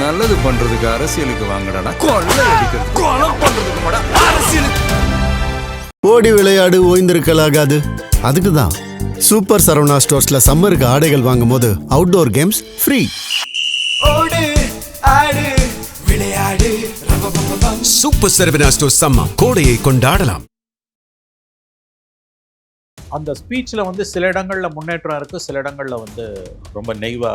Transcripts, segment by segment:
நல்லது பண்றதுக்கு அரசியலுக்கு வாங்கடா, கொள்ளை அடிக்கிறது கொலை பண்றதுக்கு கூட அரசியலுக்கு. ஓடி விளையாடு ஓய்ந்திருக்கலாகாது. அதுக்கு தான் சூப்பர் சரவணா ஸ்டோர்ஸ்ல சம்மருக்கு ஆடைகள் வாங்கும் போது அவுட்டோர் கேம்ஸ் ஃப்ரீ. ஓடு ஆடு விளையாடு. சூப்பர் சரவணா ஸ்டோர்ஸ் சம்மர் கோடையை கொண்டாடலாம். அந்த ஸ்பீச்சில் வந்து சில இடங்களில் முன்னேற்றம் இருக்குது, சில இடங்களில் வந்து ரொம்ப நெய்வா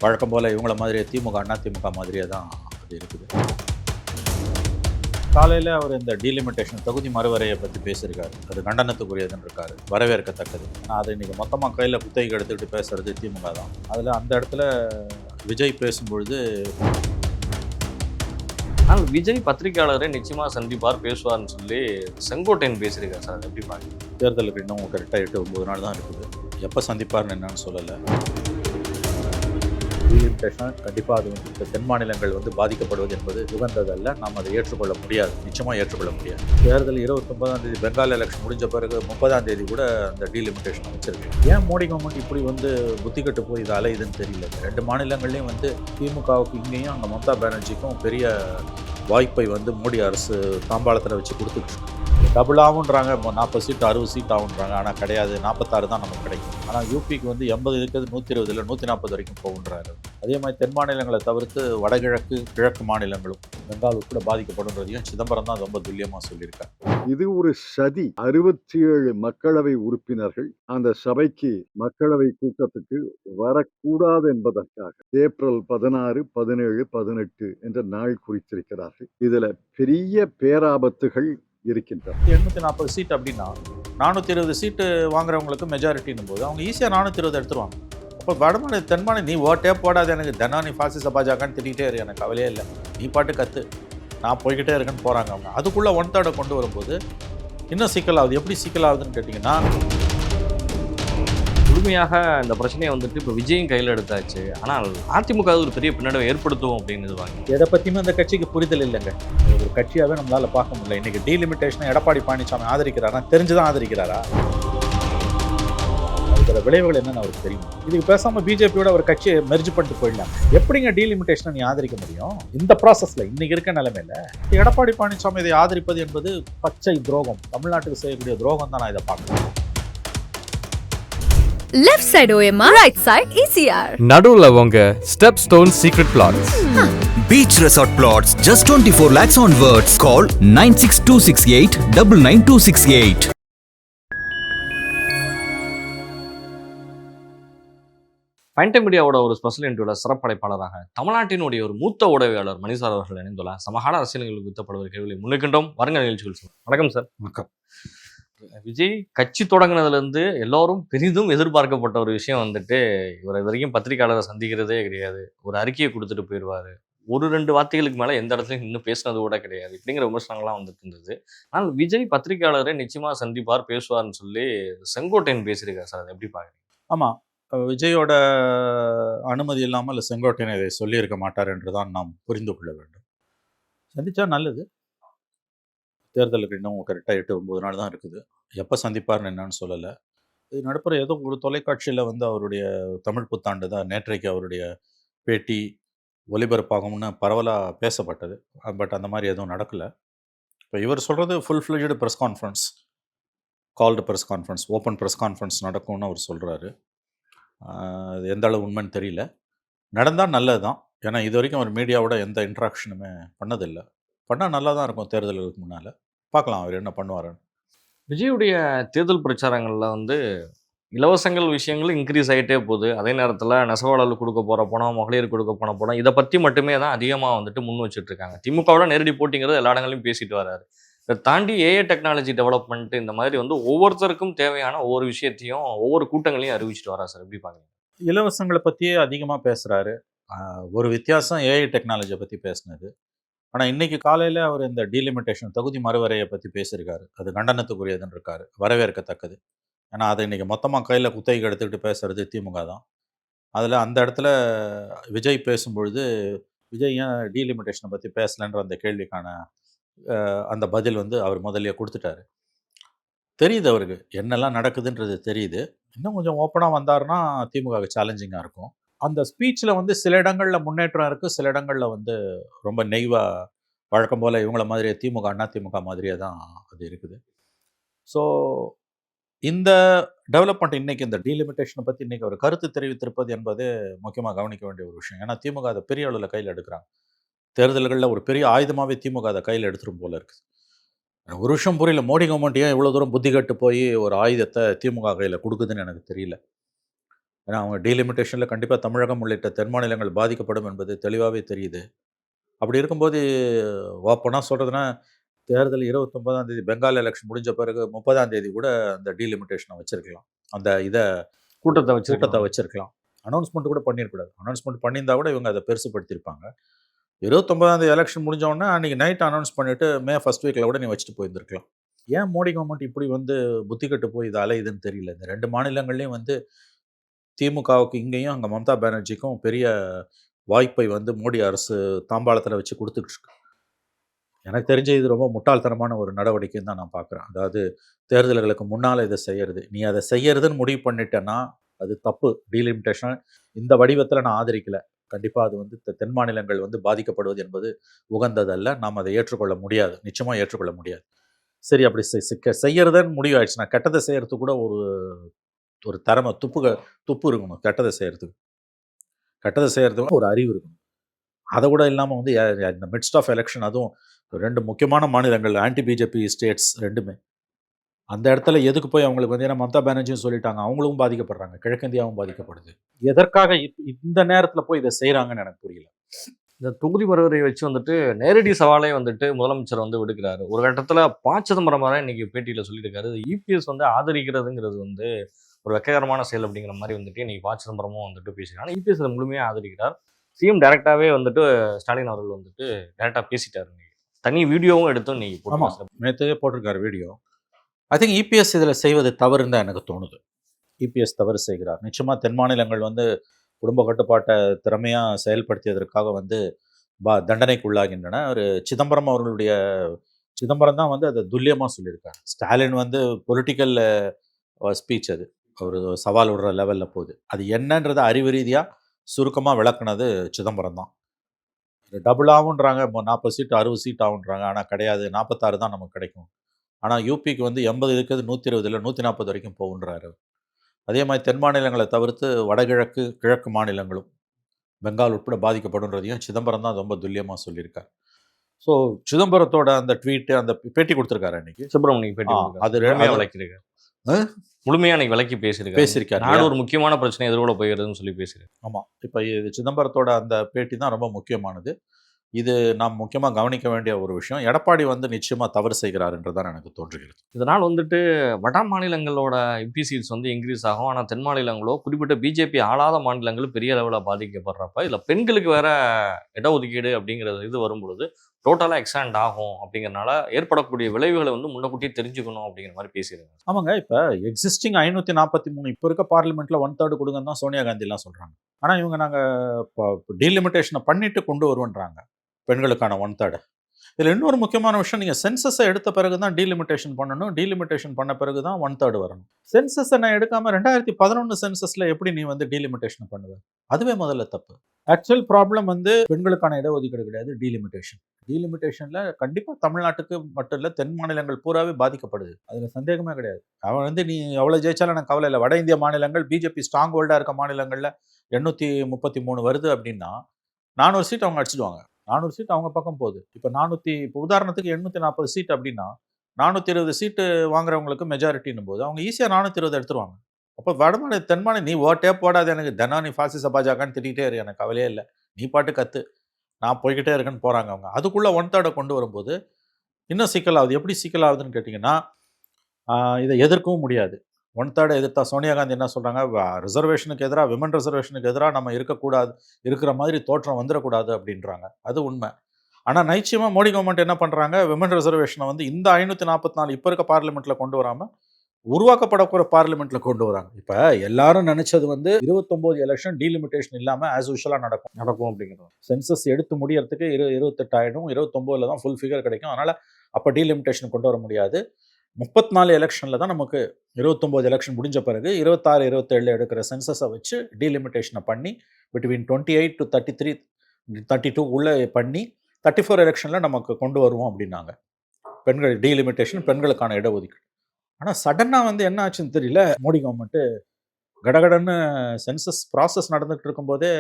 வழக்கம் போல் இவங்கள மாதிரியே திமுக அண்ணா திமுக மாதிரியே தான் அது இருக்குது. காலையில் அவர் இந்த டீலிமிட்டேஷன் தொகுதி மறுவரையை பற்றி பேசியிருக்காரு. அது கண்டனத்துக்குரியதுன்னு இருக்காரு, வரவேற்கத்தக்கது. ஆனால் அதை இன்றைக்கி மொத்தமாக கையில் குத்தகைக்கு எடுத்துக்கிட்டு பேசுகிறது திமுக தான். அதில் அந்த இடத்துல விஜய் பேசும்பொழுது ஆனால் விஜய் பத்திரிகையாளரை நிச்சயமாக சந்திப்பார், பேசுவார்னு சொல்லி செங்கோட்டையன் பேசியிருக்காரு சார். எப்படி பார்க்குறீங்க? தேர்தலுக்கு இன்னும் கரெக்டாக 8-9 நாள் தான் இருக்குது. எப்போ சந்திப்பார்னு என்னன்னு சொல்லலை. டீலிமிட்டேஷன் கண்டிப்பாக அது வந்து தென் மாநிலங்கள் வந்து பாதிக்கப்படுவது என்பது உகந்ததல்ல. நாம் அதை ஏற்றுக்கொள்ள முடியாது, நிச்சயமாக ஏற்றுக்கொள்ள முடியாது. தேர்தல் 29ஆம் தேதி பெங்கால் எலெக்ஷன் முடிஞ்ச பிறகு 30ஆம் தேதி கூட அந்த டீலிமிட்டேஷன் வச்சிருக்கு. ஏன் மோடி கவர்மெண்ட் இப்படி வந்து புத்தி கட்டு போய் இது அலையுதுன்னு தெரியல. 2 மாநிலங்கள்லையும் வந்து திமுகவுக்கு இங்கேயும் அங்கே மம்தா பானர்ஜிக்கும் பெரிய வாய்ப்பை வந்து மோடி அரசு தாம்பாளத்தில் வச்சு கொடுத்துட்டு டபுள் ஆகுன்றாங்க. 40 சீட் 60 சீட் ஆகுன்றாங்க. ஆனால் கிடையாது, 46 தான் நமக்கு கிடைக்கும். ஆனால் யூபிக்கு வந்து 80 இருக்கிறது, 120 இல்லை 140 வரைக்கும் போகுன்றாரு. அதே மாதிரி தென் மாநிலங்களை தவிர்த்து வடகிழக்கு கிழக்கு மாநிலங்களும் பெங்கால் கூட பாதிக்கப்படுன்றதையும் சிதம்பரம் தான் ரொம்ப துல்லியமாக சொல்லியிருக்காரு. இது ஒரு சதி. 67 மக்களவை உறுப்பினர்கள் அந்த சபைக்கு மக்களவை கூட்டத்துக்கு வரக்கூடாது என்பதற்காக ஏப்ரல் 16, 17, 18 என்ற நாள் குறித்திருக்கிறார்கள். இதுல பெரிய பேராபத்துகள் இருக்கின்றன. 840 சீட் அப்படின்னா 420 சீட்டு வாங்குறவங்களுக்கு மெஜாரிட்டின்னும் போது அவங்க ஈஸியாக 420 எடுத்துருவாங்க. அப்போ வடமாநில தென்மாநில நீ ஓட்டே போடாது, எனக்கு தினம் நீ பாசிச பாஜகன்னு திட்டிகிட்டே இருக்கு, எனக்கு கவலையே இல்லை, நீ பாட்டு கற்று நான் போய்கிட்டே இருக்கேன்னு போகிறாங்க அவங்க. அதுக்குள்ளே 1/3 கொண்டு வரும்போது இன்னும் சிக்கலாகுது. எப்படி சிக்கலாகுதுன்னு கேட்டிங்கன்னா, முழுமையாக இந்த பிரச்சனையை வந்துட்டு இப்போ விஜயும் கையில் எடுத்தாச்சு. ஆனால் அதிமுக ஒரு பெரிய பின்னடைவை ஏற்படுத்துவோம் அப்படின்னு இதுவாங்க. எதை பற்றியுமே அந்த கட்சிக்கு புரிதல் இல்லைங்க. ஒரு கட்சியாகவே நம்மளால் பார்க்க முடியல. இன்றைக்கி டீலிமிட்டேஷனை எடப்பாடி பழனிசாமி ஆதரிக்கிறாரா, தெரிஞ்சுதான் ஆதரிக்கிறாரா? அதுக்கு விளைவுகள் என்னன்னு அவருக்கு தெரியும். இதுக்கு பேசாமல் பிஜேபியோட ஒரு கட்சியை மெர்ஜ் பண்ணிட்டு போயிடலாம். எப்படிங்க டீலிமிட்டேஷனை நீ ஆதரிக்க முடியும் இந்த ப்ராசஸில்? இன்னைக்கு இருக்க நிலைமையில எடப்பாடி பழனிசாமி இதை ஆதரிப்பது என்பது பச்சை துரோகம், தமிழ்நாட்டுக்கு செய்யக்கூடிய துரோகம் தான் நான் இதை பார்க்குறேன். Left side OMR, right side ECR. நடுவுல உங்க step stone secret plots. Beach Resort Plots just 24 lakhs onwards. Call 96268 99268. Fine time மீடியாவோட ஒரு ஸ்பெஷல் இன்டர்வியூல சிறப்படைப்பாளராக தமிழ்நாட்டினுடைய ஒரு மூத்த ஊடகவியாளர் மணிசார் அவர்கள் இணைந்துள்ளார். சமகால அரசியல்களுக்கு வித்தப்படுவது கேள்வி முன்னிக்கின்றோம். வருங்க நிகழ்ச்சிகள் சொல்லுவோம். வணக்கம் சார். வணக்கம். விஜய் கட்சி தொடங்கினதுலேருந்து எல்லோரும் பெரிதும் எதிர்பார்க்கப்பட்ட ஒரு விஷயம் வந்துட்டு, இவர் இது வரைக்கும் பத்திரிகையாளரை சந்திக்கிறதே கிடையாது, ஒரு அறிக்கையை கொடுத்துட்டு போயிடுவார், 1-2 வார்த்தைகளுக்கு மேலே எந்த இடத்துலையும் இன்னும் பேசினது கூட கிடையாது, இப்படிங்கிற விமர்சனங்கள்லாம் வந்துட்டு இருந்தது. ஆனால் விஜய் பத்திரிகையாளரை நிச்சயமாக சந்திப்பார், பேசுவார்னு சொல்லி செங்கோட்டையன் பேசியிருக்காரு சார். அதை எப்படி பார்க்குறீங்க? ஆமாம், விஜயோட அனுமதி இல்லாமல் செங்கோட்டையன் இதை சொல்லியிருக்க மாட்டார் என்று தான் நாம் புரிந்து கொள்ள வேண்டும். சந்தித்தா நல்லது. தேர்தலுக்கு இன்னும் கரெக்டாக 8-9 நாள் தான் இருக்குது. எப்போ சந்திப்பார்னு என்னன்னு சொல்லலை. இது நடுப்புற ஏதோ ஒரு தொலைக்காட்சியில் வந்து அவருடைய தமிழ் புத்தாண்டு தான் நேற்றைக்கு அவருடைய பேட்டி ஒலிபரப்பாகும்னு பரவலாக பேசப்பட்டது. பட் அந்த மாதிரி எதுவும் நடக்கலை. இப்போ இவர் சொல்கிறது full fledged press conference, called press conference, open press conference நடக்கும்னு அவர் சொல்கிறாரு. அது எந்த அளவு உண்மைன்னு தெரியல. நடந்தால் நல்லது தான். ஏன்னா இது வரைக்கும் அவர் மீடியாவோட எந்த இன்ட்ராக்ஷனுமே பண்ணதில்லை. பண்ணால் நல்லா தான் இருக்கும். தேர்தலுக்கு முன்னால் பார்க்கலாம் அவர் என்ன பண்ணுவாருன்னு. விஜயுடைய தேர்தல் பிரச்சாரங்களில் வந்து இலவசங்கள் விஷயங்களும் இன்க்ரீஸ் ஆகிட்டே போகுது. அதே நேரத்தில் நெசவாளர்கள் கொடுக்க போகிற பணம், மகளிர் கொடுக்க போன பணம், இதை பற்றி மட்டுமே தான் அதிகமாக வந்துட்டு முன் வச்சுட்ருக்காங்க. திமுகவோட நேரடி போட்டிங்கிறது எல்லா இடங்களையும் பேசிட்டு வராரு. இதை தாண்டி ஏஐ டெக்னாலஜி டெவலப்மெண்ட், இந்த மாதிரி வந்து ஒவ்வொருத்தருக்கும் தேவையான ஒவ்வொரு விஷயத்தையும் ஒவ்வொரு கூட்டங்களையும் அறிவிச்சிட்டு வரா சார். எப்படி பார்க்குறீங்க? இலவசங்களை பற்றியே அதிகமாக பேசுகிறாரு. ஒரு வித்தியாசம் ஏஐ டெக்னாலஜியை பற்றி பேசினது. ஆனால் இன்றைக்கி காலையில் அவர் இந்த டீலிமிட்டேஷன் தொகுதி மறுவரையை பற்றி பேசியிருக்காரு. அது கண்டனத்துக்குரியதுன்னு இருக்காரு, வரவேற்கத்தக்கது. ஏன்னா அதை இன்றைக்கி மொத்தமாக கையில் குத்தகைக்கு எடுத்துக்கிட்டு பேசுகிறது திமுக தான். அதில் அந்த இடத்துல விஜய் பேசும்பொழுது விஜய் ஏன் டீலிமிட்டேஷனை பற்றி பேசலைன்ற அந்த கேள்விக்கான அந்த பதில் வந்து அவர் முதல்ல கொடுத்துட்டாரு. தெரியுது அவருக்கு என்னெல்லாம் நடக்குதுன்றது தெரியுது. இன்னும் கொஞ்சம் ஓப்பனாக வந்தாருன்னா திமுகவுக்கு சேலஞ்சிங்காக இருக்கும். அந்த ஸ்பீச்சில் வந்து சில இடங்களில் முன்னேற்றம் இருக்குது, சில இடங்களில் வந்து ரொம்ப நெய்வாக வழக்கம் போல் இவங்கள மாதிரியே திமுக அதிமுக மாதிரியே தான் அது இருக்குது. ஸோ இந்த டெவலப்மெண்ட் இன்னைக்கு இந்த டீலிமிட்டேஷனை பற்றி இன்னைக்கு ஒரு கருத்து தெரிவித்திருப்பது என்பது முக்கியமாக கவனிக்க வேண்டிய ஒரு விஷயம். ஏன்னா திமுக அதை பெரிய அளவில் கையில் எடுக்கிறாங்க. தேர்தல்களில் ஒரு பெரிய ஆயுதமாகவே திமுக அதை கையில் எடுத்துரும் போல இருக்குது. எனக்கு ஒரு விஷயம் புரியல, மோடி கவர்மெண்ட் ஏன் இவ்வளோ தூரம் புத்தி கட்டு போய் ஒரு ஆயுதத்தை திமுக கையில் கொடுக்குதுன்னு எனக்கு தெரியல. ஏன்னா அவங்க டீலிமிட்டேஷனில் கண்டிப்பாக தமிழகம் உள்ளிட்ட தென் மாநிலங்கள் பாதிக்கப்படும் என்பது தெளிவாகவே தெரியுது. அப்படி இருக்கும்போது ஓப்பனாக சொல்கிறதுனா, தேர்தல் 29ஆம் தேதி பெங்கால் எலெக்ஷன் முடிஞ்ச பிறகு 30ஆம் தேதி கூட அந்த டீலிமிட்டேஷனை வச்சிருக்கலாம். அந்த கூட்டத்தை வச்சிருக்கலாம். அனௌன்ஸ்மெண்ட் கூட பண்ணியிருக்கூடாது. அனௌன்ஸ்மெண்ட் பண்ணியிருந்தா கூட இவங்க அதை பெருசுப்படுத்தியிருப்பாங்க. 29ஆம் தேதி எலெக்ஷன் முடிஞ்சோடனே அன்றைக்கி நைட் அனௌன்ஸ் பண்ணிவிட்டு மே ஃபர்ஸ்ட் வீக்கில் கூட நீ வச்சுட்டு போயிருந்துருக்கலாம். ஏன் மோடி கவர்மெண்ட் இப்படி வந்து புத்தி கட்டு போய் இது அலையுதுன்னு தெரியல. இந்த 2 மாநிலங்கள்லேயும் வந்து திமுகவுக்கு இங்கேயும் அங்கே மம்தா பானர்ஜிக்கும் பெரிய வாய்ப்பை வந்து மோடி அரசு தாம்பாளத்தில் வச்சு கொடுத்துட்ருக்கு. எனக்கு தெரிஞ்ச இது ரொம்ப முட்டாள்தனமான ஒரு நடவடிக்கைன்னு தான் நான் பார்க்குறேன். அதாவது தேர்தல்களுக்கு முன்னால் இதை செய்கிறது, நீ அதை செய்யறதுன்னு முடிவு பண்ணிட்டேன்னா அது தப்பு. டீலிமிட்டேஷன் இந்த வடிவத்தில் நான் ஆதரிக்கலை. கண்டிப்பாக அது வந்து தென் மாநிலங்கள் வந்து பாதிக்கப்படுவது என்பது உகந்ததல்ல. நாம் அதை ஏற்றுக்கொள்ள முடியாது, நிச்சயமாக ஏற்றுக்கொள்ள முடியாது. சரி, அப்படி செய்யறதுன்னு முடிவு ஆயிடுச்சுன்னா கெட்டதை செய்யறதுக்கு கூட ஒரு திறமை துப்பு இருக்கணும். கெட்டதை செய்யறதுக்கு ஒரு அறிவு இருக்கணும். அதை கூட இல்லாமல் வந்து இந்த மிட்ஸ்ட் ஆஃப் எலெக்ஷன், அதுவும் 2 முக்கியமான மாநிலங்கள் ஆன்டி பிஜேபி ஸ்டேட்ஸ் ரெண்டுமே, அந்த இடத்துல எதுக்கு போய் அவங்களுக்கு வந்து, ஏன்னா மம்தா பானர்ஜியும் சொல்லிட்டாங்க, அவங்களும் பாதிக்கப்படுறாங்க, கிழக்கிந்தியாவும் பாதிக்கப்படுது. எதற்காக இந்த நேரத்தில் போய் இதை செய்கிறாங்கன்னு எனக்கு புரியல. இந்த தொகுதி மறுவரை வச்சு வந்துட்டு நேரடி சவாலே வந்துட்டு முதலமைச்சர் வந்து விடுக்கிறாரு. ஒரு கட்டத்தில் ப. சிதம்பரம் வரை இன்னைக்கு பேட்டியில் சொல்லியிருக்காரு, இபிஎஸ் வந்து ஆதரிக்கிறதுங்கிறது வந்து ஒரு வெக்ககரமான செயல் அப்படிங்கிற மாதிரி வந்துட்டு இன்னைக்கு ப. சிதம்பரமும் வந்துட்டு பேசுகிறாங்க. ஆனால் இபிஎஸ் அதை முழுமையாக ஆதரிக்கிறார். சிஎம் டைரக்டாகவே வந்துட்டு ஸ்டாலின் அவர்கள் வந்துட்டு டைரெக்டாக பேசிட்டார். தனி வீடியோவும் எடுத்து இன்னைக்கு போட்டு நேற்று போட்டிருக்காரு வீடியோ. ஐ திங்க் இபிஎஸ் இதில் செய்வது தவறுன்னு தான் எனக்கு தோணுது. இபிஎஸ் தவறு செய்கிறார். நிச்சயமாக தென் மாநிலங்கள் வந்து குடும்ப கட்டுப்பாட்டை திறமையாக செயல்படுத்தியதற்காக வந்து தண்டனைக்கு உள்ளாகின்றன. ஒரு சிதம்பரம் தான் வந்து அதை துல்லியமாக சொல்லியிருக்காரு. ஸ்டாலின் வந்து பொலிட்டிக்கல் ஸ்பீச், அது ஒரு சவால் விடுற லெவலில் போகுது. அது என்னன்றதை அறிவு ரீதியாக சுருக்கமாக விளக்குனது சிதம்பரம் தான். டபுள் ஆகுன்றாங்க, 40 சீட்டு 60 சீட் ஆகுன்றாங்க. ஆனால் கிடையாது, 46 தான் நமக்கு கிடைக்கும். ஆனால் யூபிக்கு வந்து 80 இருக்குது, 120 இல்லை 140 வரைக்கும் போகுன்றாரு. அதே மாதிரி தென் மாநிலங்களை தவிர்த்து கிழக்கு மாநிலங்களும் பெங்கால் உட்பட பாதிக்கப்படுன்றதையும் சிதம்பரம் தான் ரொம்ப துல்லியமாக சொல்லியிருக்கார். ஸோ சிதம்பரத்தோட அந்த ட்வீட்டு, அந்த பேட்டி கொடுத்துருக்காரு அன்னைக்கு சுப்பிரமணியம் பேட்டி, அது விளக்கியிருக்காரு. முழுமையாக அன்னைக்கு விளக்கி பேசியிருக்காரு. நான் ஒரு முக்கியமான பிரச்சனை எதிர்கொள்ள போகிறதுன்னு சொல்லி பேசுகிறேன். ஆமாம், இப்போ இது சிதம்பரத்தோட அந்த பேட்டி தான் ரொம்ப முக்கியமானது. இது நாம் முக்கியமாக கவனிக்க வேண்டிய ஒரு விஷயம். எடப்பாடி வந்து நிச்சயமாக தவறு செய்கிறார் என்று தான் எனக்கு தோன்றுகிறது. இதனால் வந்துட்டு வட மாநிலங்களோட எம்பி சீட்ஸ் வந்து இன்க்ரீஸ் ஆகும். ஆனால் தென் மாநிலங்களோ, குறிப்பிட்ட பிஜேபி ஆளாத மாநிலங்கள் பெரிய அளவில் பாதிக்கப்படுறப்ப இதில் பெண்களுக்கு வேற இடஒதுக்கீடு அப்படிங்கிறது இது வரும்பொழுது டோட்டலாக எக்ஸ்டாண்ட் ஆகும். அப்படிங்கிறனால ஏற்படக்கூடிய விளைவுகளை வந்து முன்னக்கூட்டியே தெரிஞ்சுக்கணும் அப்படிங்கிற மாதிரி பேசியிருக்காங்க. ஆமாங்க, இப்போ எக்ஸிஸ்டிங் 543 இப்போ இருக்க பார்லிமெண்ட்டில் 1/3 கொடுங்கன்னு தான் சோனியா காந்திலாம் சொல்கிறாங்க. ஆனால் இவங்க நாங்கள் டீலிமிட்டேஷனை பண்ணிட்டு கொண்டு வருவோன்றாங்க பெண்களுக்கான 1/3. இதில் இன்னொரு முக்கியமான விஷயம், நீங்கள் சென்சஸை எடுத்த பிறகு தான் டீலிமிட்டேஷன் பண்ணணும். டீலிமிட்டேஷன் பண்ண பிறகு தான் 1/3 வரணும். சென்சஸை நான் எடுக்காமல் 2011 சென்சஸில் எப்படி நீ வந்து டீலிமிட்டேஷன் பண்ணுவேன்? அதுவே முதல்ல தப்பு. ஆக்சுவல் ப்ராப்ளம் வந்து பெண்களுக்கான இடஒதுக்கீடு கிடையாது, டீலிமிட்டேஷனில் கண்டிப்பாக தமிழ்நாட்டுக்கு மட்டும் இல்லை, தென் மாநிலங்கள் பூராவே பாதிக்கப்படுது. அதில் சந்தேகமே கிடையாது. அவன் வந்து நீ எவ்வளோ ஜெயிச்சாலும் எனக்கு கவலை இல்லை. வட இந்திய மாநிலங்கள், பிஜேபி ஸ்ட்ராங் ஹோல்டாக இருக்க மாநிலங்களில் 833 வருது அப்படின்னா 400 சீட் அவங்க அடிச்சிடுவாங்க. 400 சீட் அவங்க பக்கம் போகுது. இப்போ உதாரணத்துக்கு 840 சீட் அப்படின்னா 420 சீட்டு வாங்குறவங்களுக்கு மெஜாரிட்டின்னு போது அவங்க ஈஸியாக 420 எடுத்துருவாங்க. அப்போ வடமாநில தென்மாநில நீ ஓட்டே போடாது, எனக்கு தினம் நீ ஃபாசிச பாஜகன்னு திட்டிகிட்டே இரு, எனக்கு கவலையே இல்லை, நீ பாட்டு கற்று, நான் போய்கிட்டே இருக்கேன்னு போகிறாங்க அவங்க. அதுக்குள்ளே 1/3 கொண்டு வரும்போது இன்னும் சிக்கலாகுது. எப்படி சிக்கலாகுதுன்னு கேட்டிங்கன்னா, இதை எதிர்க்கவும் முடியாது. 1/3 எதிர்த்தா சோனியா காந்தி என்ன சொல்கிறாங்க, ரிசர்வேஷனுக்கு எதிராக, விமன் ரிசர்வேஷனுக்கு எதிராக நம்ம இருக்கிற மாதிரி தோற்றம் வந்துடக்கூடாது அப்படின்றாங்க. அது உண்மை. ஆனால் நிச்சயமாக மோடி கவர்மெண்ட் என்ன பண்ணுறாங்க, விமன் ரிசர்வேஷனை வந்து இந்த 544 இப்போ இருக்க பார்லிமெண்ட்டில் கொண்டு வராமல் உருவாக்கப்படக்கூட பார்லிமெண்ட்டில் கொண்டு வராங்க. இப்போ எல்லாரும் நினச்சது வந்து 29 எலெக்ஷன் டீலிமிட்டேஷன் இல்லாமல் ஆஸ் யூஷுவலாக நடக்கும் அப்படிங்கிறது. சென்சஸ் எடுத்து முடியறதுக்கு 28 ஆகிடும், 29 தான் ஃபுல் ஃபிகர் கிடைக்கும். அதனால் அப்போ டீலிமிட்டேஷன் கொண்டு வர முடியாது. 34 எலெக்ஷனில் தான் நமக்கு 29 எலெக்ஷன் முடிஞ்ச பிறகு 26, 27 எடுக்கிற சென்சஸை வச்சு டீலிமிட்டேஷனை பண்ணி பிட்வீன் 28 to 33, 32 உள்ளே பண்ணி 34 எலெக்ஷனில் நமக்கு கொண்டு வருவோம் அப்படின்னாங்க. பெண்கள் டீலிமிட்டேஷன், பெண்களுக்கான இடஒதுக்கீடு. ஆனால் சடனாக வந்து என்ன ஆச்சுன்னு தெரியல, மோடி கவர்மெண்ட்டு கடகடன்னு சென்சஸ் ப்ராசஸ் நடந்துகிட்டு இருக்கும்போதே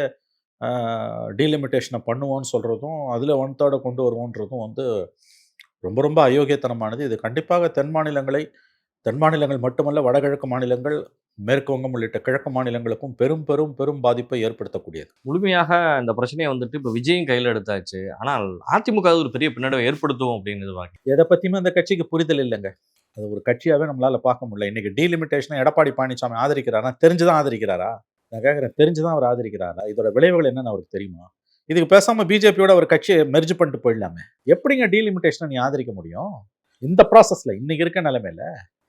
டீலிமிட்டேஷனை பண்ணுவோன்னு சொல்கிறதும் அதில் 1/3 கொண்டு வருவோன்றதும் வந்து ரொம்ப ரொம்ப அயோக்கியத்தனமானது. இது கண்டிப்பாக தென் மாநிலங்கள் மட்டுமல்ல, வடகிழக்கு மாநிலங்கள், மேற்கு வங்கம் உள்ளிட்ட கிழக்கு மாநிலங்களுக்கும் பெரும் பெரும் பெரும் பாதிப்பை ஏற்படுத்தக்கூடியது. முழுமையாக இந்த பிரச்சனையை வந்துட்டு இப்போ விஜயும் கையில் எடுத்தாச்சு. ஆனால் அதிமுக அது ஒரு பெரிய பின்னடைவை ஏற்படுத்தும் அப்படின்னு எதிர்பார்க்க. எதை பற்றியுமே அந்த கட்சிக்கு புரிதல் இல்லைங்க. அது ஒரு கட்சியாகவே நம்மளால் பார்க்க முடியல. இன்றைக்கி டீலிமிட்டேஷனை எடப்பாடி பழனிசாமி ஆதரிக்கிறாரா? தெரிஞ்சுதான் ஆதரிக்கிறாரா? நான் கேட்குறேன், தெரிஞ்சுதான் அவர் ஆதரிக்கிறாரா? இதோட விளைவுகள் என்னன்னு அவருக்கு தெரியுமா? இதுக்கு பேசாமல் பிஜேபியோட ஒரு கட்சியை மெர்ஜ் பண்ணிட்டு போயிடலாமே. எப்படிங்க டீலிமிட்டேஷனை நீ ஆதரிக்க முடியும்? இந்த ப்ராசஸில் இன்றைக்கி இருக்க நிலைமையில்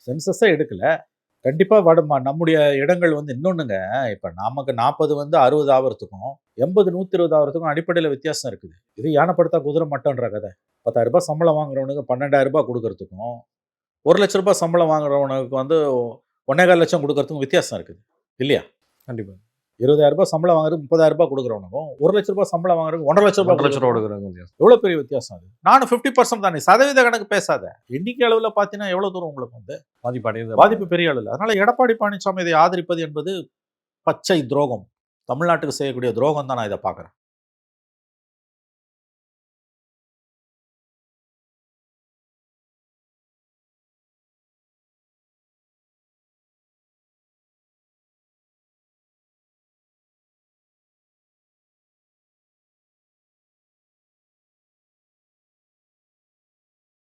சென்சஸே எடுக்கலை. கண்டிப்பாக நம்முடைய இடங்கள் வந்து இன்னொன்றுங்க, இப்போ நமக்கு 40 வந்து 60 ஆகிறதுக்கும் 80 120 ஆகிறதுக்கும் அடிப்படையில் வித்தியாசம் இருக்குது. இது யானைப்படுத்தா குதிரை மட்டன்ற கதை. 10,000 ரூபாய் சம்பளம் வாங்குறவனுக்கு 12,000 ரூபாய் கொடுக்கறதுக்கும் 1 லட்ச ரூபாய் சம்பளம் வாங்குறவனுக்கு வந்து 1,4 லட்சம் கொடுக்கறதுக்கும் வித்தியாசம் இருக்குது இல்லையா? கண்டிப்பாக 20,000 ரூபாய் சம்பளம் வாங்குறது 30,000 ரூபாய் கொடுக்குறவனுக்கும் 1 லட்ச ரூபாய் சம்பளம் வாங்குறது 1,50,000 1,00,000 ரூபாய் ரூபா கொடுக்குறாங்க. எவ்வளோ பெரிய வித்தியாசம் அது. நானும் 50% தானே, சதவீத கணக்கு பேசாத. எண்ணிக்கை அளவில் பார்த்தீங்கன்னா எவ்வளோ தூரம் உங்களுக்கு வந்து பாதிப்பு பெரிய அளவில். அதனால எடப்பாடி பழனிசாமி இதை ஆதரிப்பது என்பது பச்சை துரோகம், தமிழ்நாட்டுக்கு செய்யக்கூடிய துரோகம் தான் நான் இதை பார்க்குறேன்.